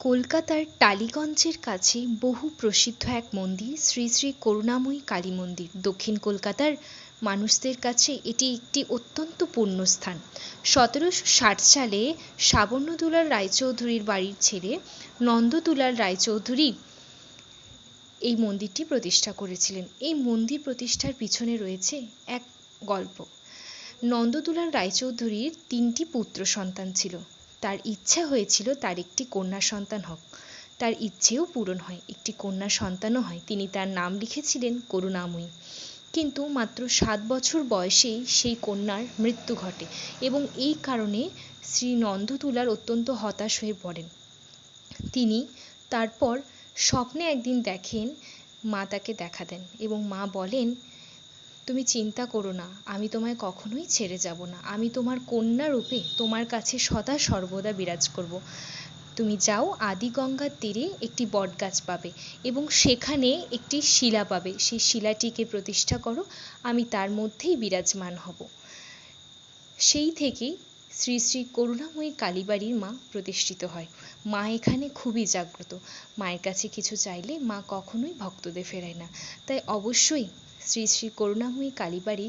কলকাতার টালিগঞ্জের কাছে বহু প্রসিদ্ধ এক মন্দির শ্রী শ্রী করুণাময়ী কালী মন্দির। দক্ষিণ কলকাতার মানুষদের কাছে এটি একটি অত্যন্ত পুণ্যস্থান। 1760 সালে সাবর্ণ দুলাল রায়চৌধুরীর বাড়ির ছেলে নন্দ দুলাল রায়চৌধুরী এই মন্দিরটি প্রতিষ্ঠা করেছিলেন। এই মন্দির প্রতিষ্ঠার পিছনে রয়েছে এক গল্প। নন্দ দুলাল রায়চৌধুরীর 3টি পুত্র সন্তান ছিল। তার ইচ্ছা হয়েছিল তার একটি কন্যা সন্তান হোক। তার ইচ্ছেও পূরণ হয়, একটি কন্যা সন্তানও হয়। তিনি তার নাম লিখেছিলেন করুণাময়ী। কিন্তু মাত্র 7 বছর বয়সেই সেই কন্যার মৃত্যু ঘটে এবং এই কারণে শ্রী নন্দ দুলাল অত্যন্ত হতাশ হয়ে পড়েন। তিনি তারপর স্বপ্নে একদিন দেখেন, মা তাকে দেখা দেন এবং মা বলেন, তুমি চিন্তা করো না, আমি তোমায় কখনোই ছেড়ে যাব না। আমি তোমার কন্যা রূপে তোমার কাছে সদা সর্বদা বিরাজ করব। তুমি যাও, আদি গঙ্গার তীরে একটি বটগাছ পাবে এবং সেখানে একটি শিলা পাবে। সেই শিলাটিকে প্রতিষ্ঠা করো, আমি তার মধ্যেই বিরাজমান হব। সেই থেকেই শ্রী শ্রী করুণাময়ী কালীবাড়ির মা প্রতিষ্ঠিত হয়। মা এখানে খুবই জাগ্রত। মায়ের কাছে কিছু চাইলে মা কখনোই ভক্তদের ফেরায় না। তাই অবশ্যই শ্রী শ্রী করুণাময়ী কালীবাড়ি